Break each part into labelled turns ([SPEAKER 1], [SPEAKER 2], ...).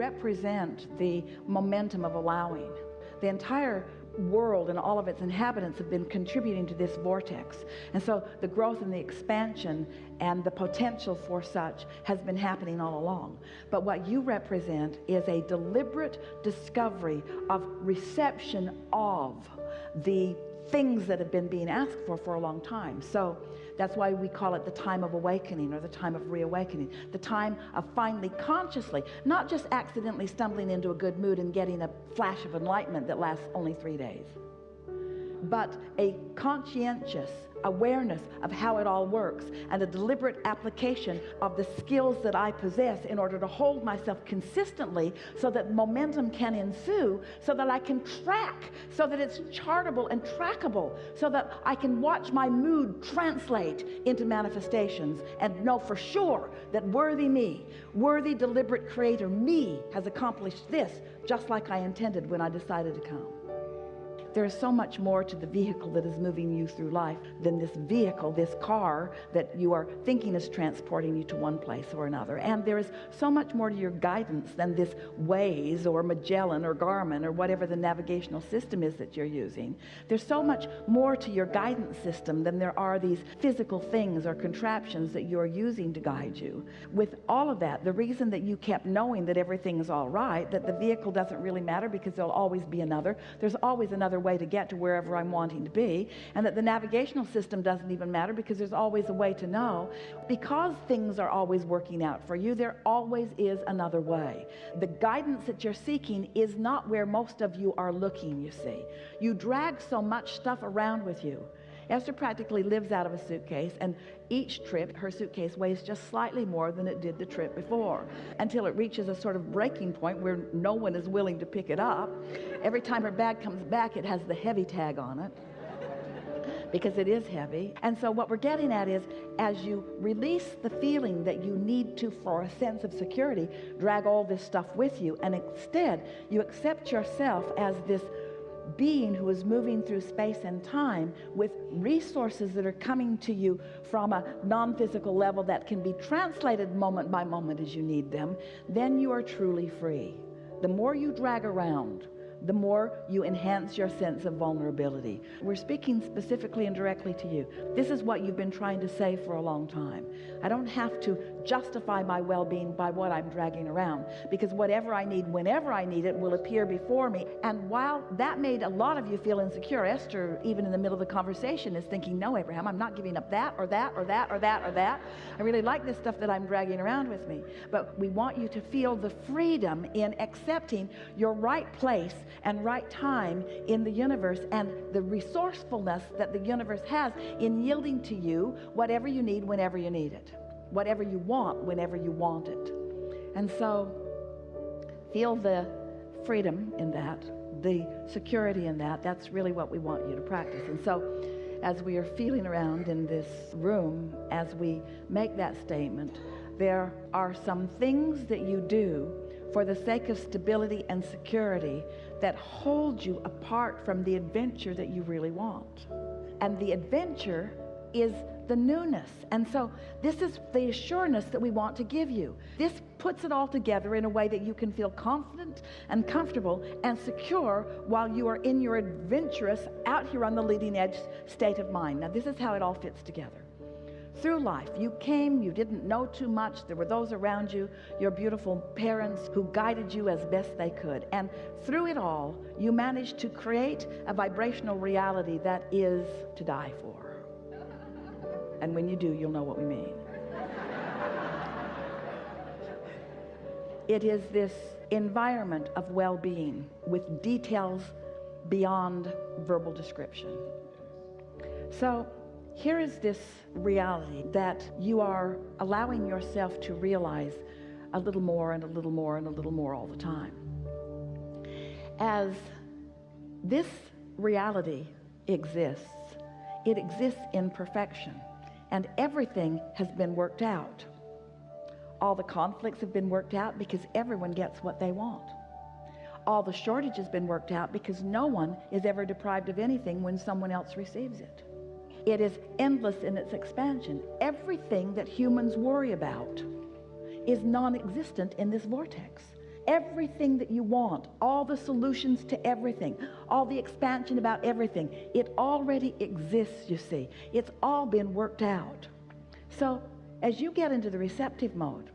[SPEAKER 1] represent the momentum of allowing. The entire world and all of its inhabitants have been contributing to this vortex. And so the growth and the expansion and the potential for such has been happening all along. But what you represent is a deliberate discovery of reception of the things that have been being asked for a long time. So that's why we call it the time of awakening, or the time of reawakening, the time of finally consciously, not just accidentally stumbling into a good mood and getting a flash of enlightenment that lasts only 3 days, but a conscientious awareness of how it all works, and a deliberate application of the skills that I possess in order to hold myself consistently so that momentum can ensue, so that I can track, so that it's chartable and trackable, so that I can watch my mood translate into manifestations and know for sure that worthy me, worthy deliberate creator me, has accomplished this just like I intended when I decided to come. There is so much more to the vehicle that is moving you through life than this vehicle, this car that you are thinking is transporting you to one place or another. And there is so much more to your guidance than this Waze or Magellan or Garmin or whatever the navigational system is that you're using. There's so much more to your guidance system than there are these physical things or contraptions that you're using to guide you. With all of that, the reason that you kept knowing that everything is all right, that the vehicle doesn't really matter because there'll always be another, there's always another way to get to wherever I'm wanting to be, and that the navigational system doesn't even matter because there's always a way to know. Because things are always working out for you, there always is another way. The guidance that you're seeking is not where most of you are looking, you see. You drag so much stuff around with you. Esther practically lives out of a suitcase, and each trip her suitcase weighs just slightly more than it did the trip before, until it reaches a sort of breaking point where no one is willing to pick it up. Every time her bag comes back, it has the heavy tag on it because it is heavy. And so what we're getting at is, as you release the feeling that you need to, for a sense of security, drag all this stuff with you, and instead you accept yourself as this being who is moving through space and time with resources that are coming to you from a non-physical level that can be translated moment by moment as you need them, then you are truly free. The more you drag around, the more you enhance your sense of vulnerability. We're speaking specifically and directly to you. This is what you've been trying to say for a long time. I don't have to justify my well-being by what I'm dragging around, because whatever I need, whenever I need it, will appear before me. And while that made a lot of you feel insecure, Esther, even in the middle of the conversation, is thinking, no, Abraham, I'm not giving up that or that or that or that or that. I really like this stuff that I'm dragging around with me. But we want you to feel the freedom in accepting your right place and right time in the universe, and the resourcefulness that the universe has in yielding to you whatever you need whenever you need it, whatever you want whenever you want it. And so feel the freedom in that, the security in that. That's really what we want you to practice. And so as we are feeling around in this room, as we make that statement, there are some things that you do for the sake of stability and security that hold you apart from the adventure that you really want. And the adventure is the newness. And so this is the assurance that we want to give you. This puts it all together in a way that you can feel confident and comfortable and secure while you are in your adventurous, out here on the leading edge state of mind. Now, this is how it all fits together. Through life, you came, you didn't know too much, there were those around you, your beautiful parents who guided you as best they could. And through it all, you managed to create a vibrational reality that is to die for. And when you do, you'll know what we mean. It is this environment of well-being with details beyond verbal description. So here is this reality that you are allowing yourself to realize a little more and a little more and a little more all the time. As this reality exists, it exists in perfection, and everything has been worked out. All the conflicts have been worked out because everyone gets what they want. All the shortage has been worked out because no one is ever deprived of anything when someone else receives it. It is endless in its expansion. Everything that humans worry about is non-existent in this vortex. Everything that you want, all the solutions to everything, all the expansion about everything, it already exists, you see. It's all been worked out. So as you get into the receptive mode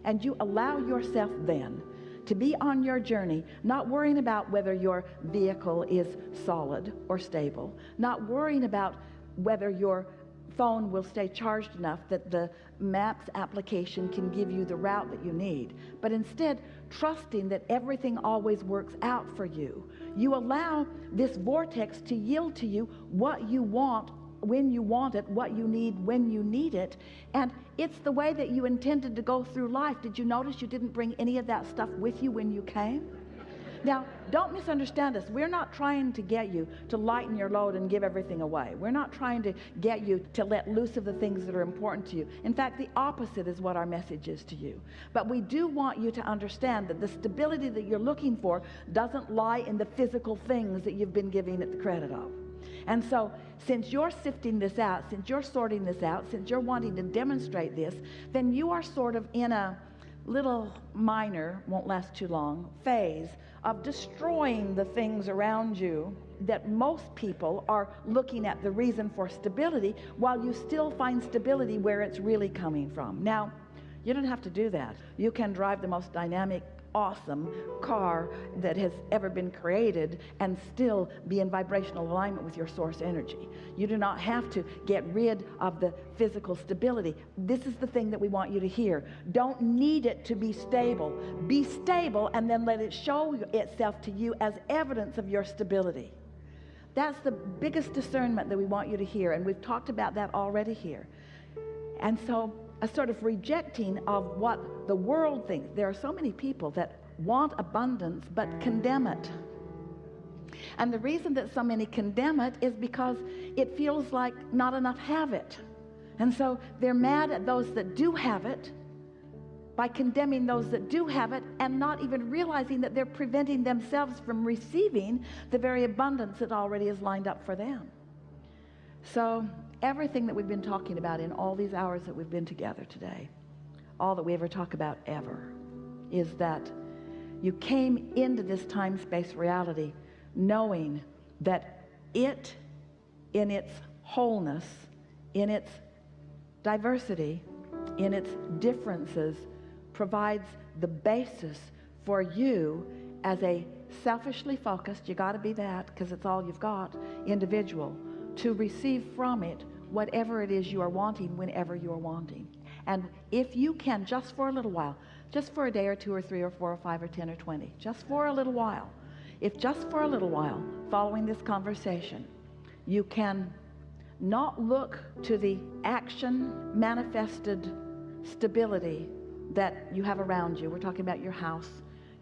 [SPEAKER 1] and you allow yourself then to be on your journey, not worrying about whether your vehicle is solid or stable, not worrying about whether your phone will stay charged enough that the maps application can give you the route that you need, but instead trusting that everything always works out for you. You allow this vortex to yield to you what you want when you want it, what you need when you need it, and it's the way that you intended to go through life. Did you notice you didn't bring any of that stuff with you when you came? Now, don't misunderstand us. We're not trying to get you to lighten your load and give everything away. We're not trying to get you to let loose of the things that are important to you. In fact, the opposite is what our message is to you. But we do want you to understand that the stability that you're looking for doesn't lie in the physical things that you've been giving it the credit of. And so, since you're sifting this out, since you're sorting this out, since you're wanting to demonstrate this, then you are sort of in a little minor, won't last too long, phase of destroying the things around you that most people are looking at the reason for stability, while you still find stability where it's really coming from. Now, you don't have to do that. You can drive the most dynamic, awesome car that has ever been created and still be in vibrational alignment with your source energy. You do not have to get rid of the physical stability. This is the thing that we want you to hear. Don't need it to be stable. Be stable and then let it show itself to you as evidence of your stability. That's the biggest discernment that we want you to hear, and we've talked about that already here. And so a sort of rejecting of what the world thinks. There are so many people that want abundance but condemn it. And the reason that so many condemn it is because it feels like not enough have it. And so they're mad at those that do have it by condemning those that do have it, and not even realizing that they're preventing themselves from receiving the very abundance that already is lined up for them. So everything that we've been talking about in all these hours that we've been together today, all that we ever talk about ever, is that you came into this time-space reality knowing that it, in its wholeness, in its diversity, in its differences, provides the basis for you as a selfishly focused, you got to be that because it's all you've got, individual, to receive from it whatever it is you are wanting whenever you are wanting. And if you can, just for a little while, just for a day or 2 or 3 or 4 or 5 or 10 or 20, just for a little while, if just for a little while following this conversation, you can not look to the action manifested stability that you have around you. We're talking about your house,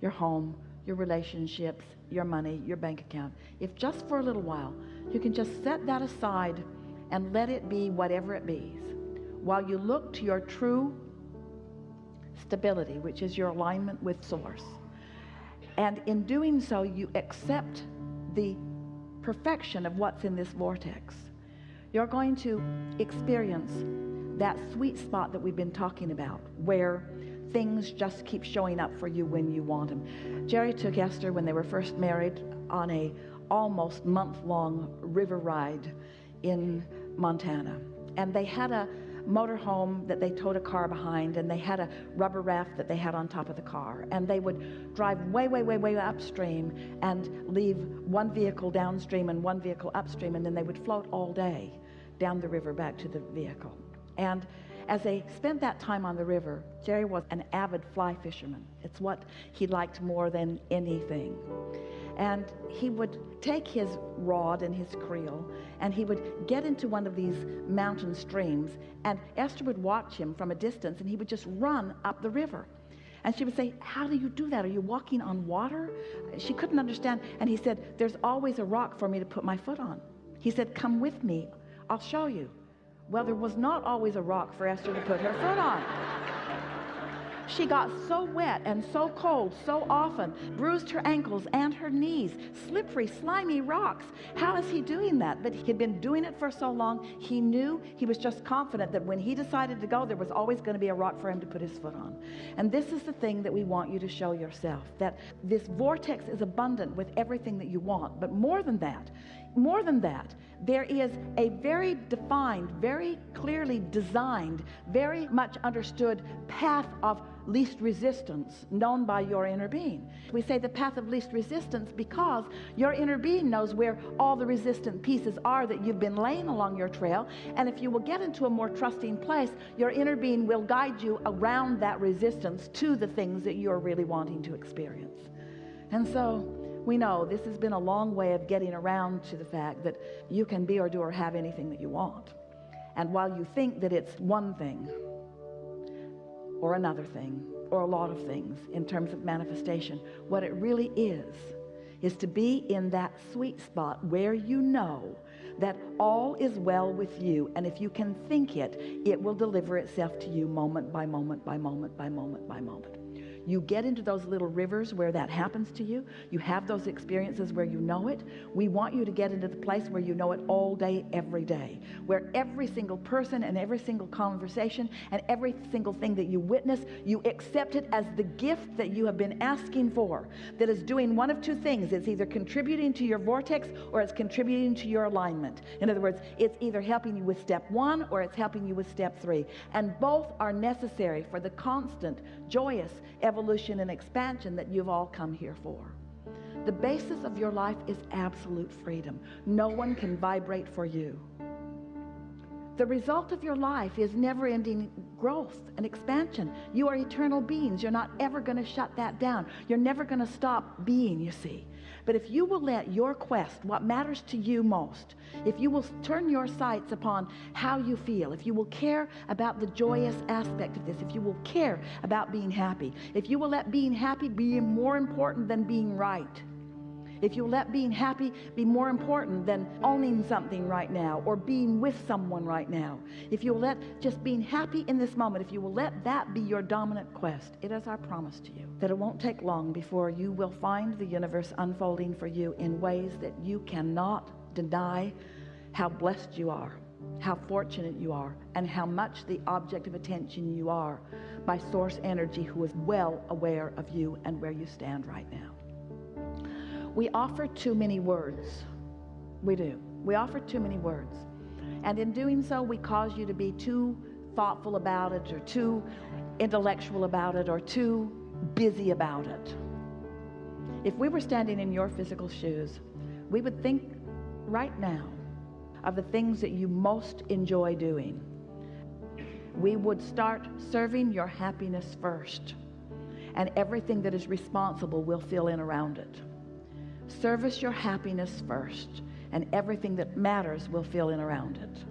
[SPEAKER 1] your home, your relationships, your money, your bank account. If just for a little while you can just set that aside and let it be whatever it be, while you look to your true stability, which is your alignment with source. And in doing so, you accept the perfection of what's in this vortex. You're going to experience that sweet spot that we've been talking about, where things just keep showing up for you when you want them. Jerry took Esther, when they were first married, on a almost month-long river ride in Montana. And they had a motorhome that they towed a car behind, and they had a rubber raft that they had on top of the car. And they would drive way, way, way, way upstream and leave one vehicle downstream and one vehicle upstream, and then they would float all day down the river back to the vehicle. And as they spent that time on the river, Jerry was an avid fly fisherman. It's what he liked more than anything. And he would take his rod and his creel, and he would get into one of these mountain streams, and Esther would watch him from a distance, and he would just run up the river. And she would say, "How do you do that? Are you walking on water?" She couldn't understand. And he said, "There's always a rock for me to put my foot on." He said, "Come with me. I'll show you." Well, there was not always a rock for Esther to put her foot on. She got so wet and so cold so often, bruised her ankles and her knees, slippery, slimy rocks. How is he doing that? But he'd been doing it for so long, he knew, he was just confident that when he decided to go, there was always going to be a rock for him to put his foot on. And this is the thing that we want you to show yourself, that this vortex is abundant with everything that you want. But more than that, there is a very defined, very clearly designed, very much understood path of least resistance known by your inner being. We say the path of least resistance because your inner being knows where all the resistant pieces are that you've been laying along your trail, and if you will get into a more trusting place, your inner being will guide you around that resistance to the things that you're really wanting to experience. And so we know this has been a long way of getting around to the fact that you can be or do or have anything that you want. And while you think that it's one thing or another thing or a lot of things in terms of manifestation, what it really is to be in that sweet spot where you know that all is well with you, and if you can think it, it will deliver itself to you moment by moment by moment by moment by moment. You get into those little rivers where that happens to you. You have those experiences where you know it. We want you to get into the place where you know it all day, every day, where every single person and every single conversation and every single thing that you witness, you accept it as the gift that you have been asking for, that is doing one of two things. It's either contributing to your vortex or it's contributing to your alignment. In other words, it's either helping you with step 1 or it's helping you with step 3. And both are necessary for the constant, joyous evolution and expansion that you've all come here for. The basis of your life is absolute freedom. No one can vibrate for you. The result of your life is never-ending growth and expansion. You are eternal beings. You're not ever going to shut that down. You're never going to stop being, you see. But if you will let your quest, what matters to you most, if you will turn your sights upon how you feel, if you will care about the joyous aspect of this, if you will care about being happy, if you will let being happy be more important than being right, if you let being happy be more important than owning something right now or being with someone right now, if you will let just being happy in this moment, if you will let that be your dominant quest, it is our promise to you that it won't take long before you will find the universe unfolding for you in ways that you cannot deny how blessed you are, how fortunate you are, and how much the object of attention you are by source energy who is well aware of you and where you stand right now. We offer too many words. We do. We offer too many words. And in doing so, we cause you to be too thoughtful about it or too intellectual about it or too busy about it. If we were standing in your physical shoes, we would think right now of the things that you most enjoy doing. We would start serving your happiness first, and everything that is responsible will fill in around it. Service your happiness first, and everything that matters will fill in around it.